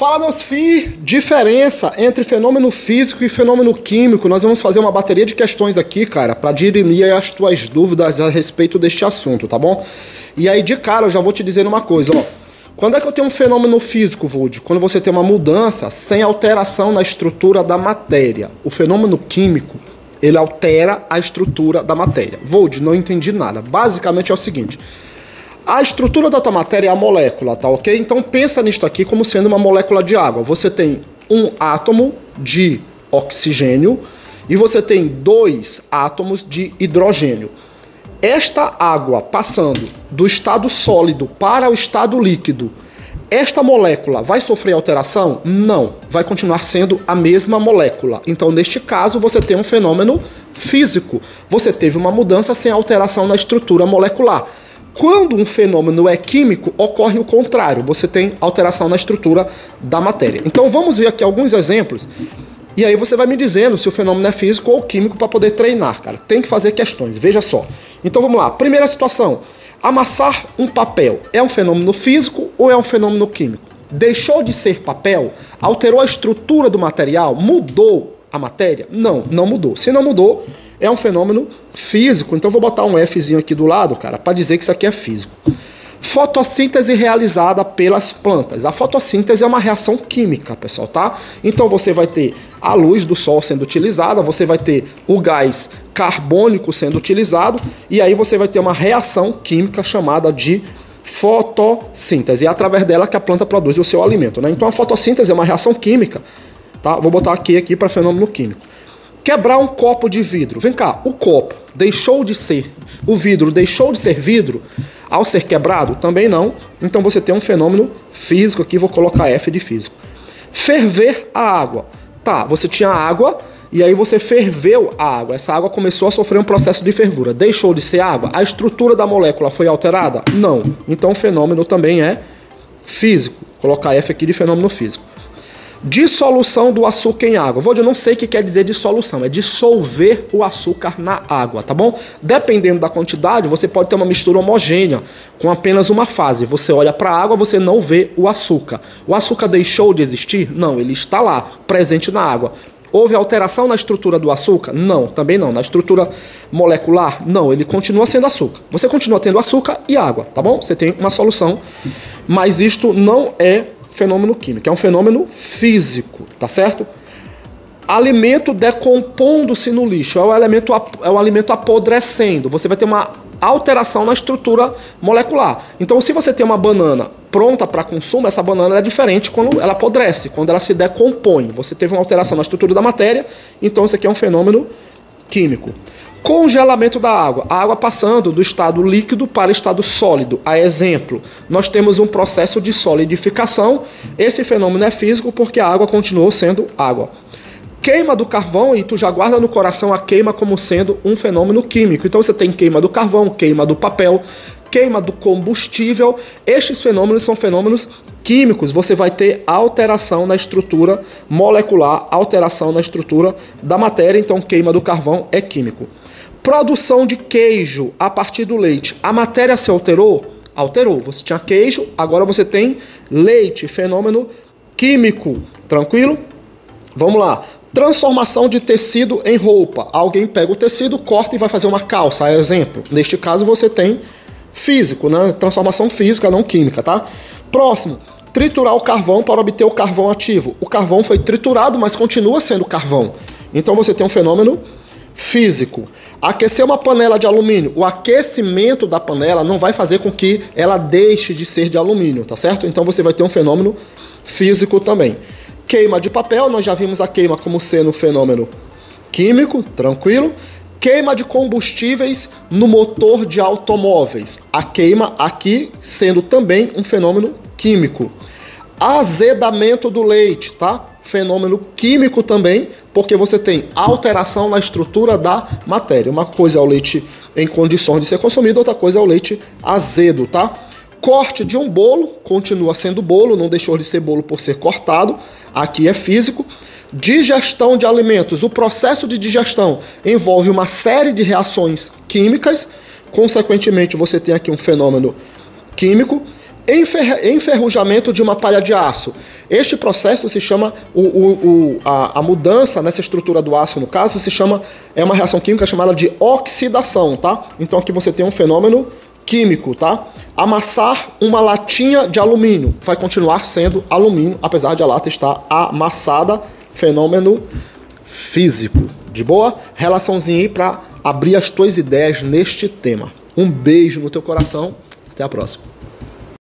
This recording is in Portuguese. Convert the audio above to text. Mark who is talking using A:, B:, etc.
A: Fala, meus filhos, diferença entre fenômeno físico e fenômeno químico. Nós vamos fazer uma bateria de questões aqui, cara, para dirimir as tuas dúvidas a respeito deste assunto, tá bom? E aí, de cara, eu já vou te dizer uma coisa, ó. Quando é que eu tenho um fenômeno físico, Wood? Quando você tem uma mudança sem alteração na estrutura da matéria. O fenômeno químico, ele altera a estrutura da matéria. Wood, não entendi nada. Basicamente é o seguinte: a estrutura da tua matéria é a molécula, tá ok? Então pensa nisto aqui como sendo uma molécula de água. Você tem um átomo de oxigênio e você tem 2 átomos de hidrogênio. Esta água passando do estado sólido para o estado líquido, esta molécula vai sofrer alteração? Não, vai continuar sendo a mesma molécula. Então, neste caso, você tem um fenômeno físico. Você teve uma mudança sem alteração na estrutura molecular. Quando um fenômeno é químico, ocorre o contrário. Você tem alteração na estrutura da matéria. Então, vamos ver aqui alguns exemplos. E aí você vai me dizendo se o fenômeno é físico ou químico para poder treinar, cara. Tem que fazer questões, veja só. Então vamos lá. Primeira situação. Amassar um papel é um fenômeno físico ou é um fenômeno químico? Deixou de ser papel? Alterou a estrutura do material? Mudou a matéria? Não, não mudou. Se não mudou, é um fenômeno físico. Então vou botar um Fzinho aqui do lado, cara, para dizer que isso aqui é físico. Fotossíntese realizada pelas plantas. A fotossíntese é uma reação química, pessoal, tá? Então você vai ter a luz do sol sendo utilizada, você vai ter o gás carbônico sendo utilizado, e aí você vai ter uma reação química chamada de fotossíntese. É através dela que a planta produz o seu alimento, né? Então a fotossíntese é uma reação química, tá? Vou botar aqui para fenômeno químico. Quebrar um copo de vidro. Vem cá, o copo deixou de ser, o vidro deixou de ser vidro ao ser quebrado? Também não. Então você tem um fenômeno físico aqui, vou colocar F de físico. Ferver a água. Tá, você tinha água e aí você ferveu a água. Essa água começou a sofrer um processo de fervura. Deixou de ser água? A estrutura da molécula foi alterada? Não. Então o fenômeno também é físico. Vou colocar F aqui de fenômeno físico. Dissolução do açúcar em água. Eu não sei o que quer dizer dissolução. É dissolver o açúcar na água, tá bom? Dependendo da quantidade, você pode ter uma mistura homogênea com apenas uma fase. Você olha para a água, você não vê o açúcar. O açúcar deixou de existir? Não, ele está lá, presente na água. Houve alteração na estrutura do açúcar? Não, também não. Na estrutura molecular? Não, ele continua sendo açúcar. Você continua tendo açúcar e água, tá bom? Você tem uma solução. Mas isto não é fenômeno químico, é um fenômeno físico, tá certo? Alimento decompondo-se no lixo, é o alimento apodrecendo. Você vai ter uma alteração na estrutura molecular. Então, se você tem uma banana pronta para consumo, essa banana é diferente quando ela apodrece, quando ela se decompõe. Você teve uma alteração na estrutura da matéria, então isso aqui é um fenômeno químico. Congelamento da água. A água passando do estado líquido para o estado sólido. A exemplo, nós temos um processo de solidificação. Esse fenômeno é físico porque a água continuou sendo água. Queima do carvão, e tu já guarda no coração a queima como sendo um fenômeno químico. Então você tem queima do carvão, queima do papel, queima do combustível. Estes fenômenos são fenômenos químicos. Você vai ter alteração na estrutura molecular, alteração na estrutura da matéria. Então queima do carvão é químico. Produção de queijo a partir do leite. A matéria se alterou? Alterou. Você tinha queijo, agora você tem leite. Fenômeno químico. Tranquilo? Vamos lá. Transformação de tecido em roupa. Alguém pega o tecido, corta e vai fazer uma calça. Exemplo. Neste caso você tem físico, né? Transformação física, não química, tá? Próximo. Triturar o carvão para obter o carvão ativo. O carvão foi triturado, mas continua sendo carvão. Então você tem um fenômeno físico. Aquecer uma panela de alumínio. O aquecimento da panela não vai fazer com que ela deixe de ser de alumínio, tá certo? Então você vai ter um fenômeno físico também. Queima de papel, nós já vimos a queima como sendo um fenômeno químico, tranquilo. Queima de combustíveis no motor de automóveis. A queima aqui sendo também um fenômeno químico. Azedamento do leite, tá? Fenômeno químico também, porque você tem alteração na estrutura da matéria. Uma coisa é o leite em condições de ser consumido, outra coisa é o leite azedo, tá? Corte de um bolo, continua sendo bolo, não deixou de ser bolo por ser cortado, aqui é físico. Digestão de alimentos, o processo de digestão envolve uma série de reações químicas, consequentemente você tem aqui um fenômeno químico. enferrujamento de uma palha de aço. Este processo se chama, a mudança nessa estrutura do aço, no caso, é uma reação química chamada de oxidação, tá? Então aqui você tem um fenômeno químico, tá? Amassar uma latinha de alumínio vai continuar sendo alumínio, apesar de a lata estar amassada, fenômeno físico. De boa? Relaçãozinha aí para abrir as tuas ideias neste tema. Um beijo no teu coração, até a próxima.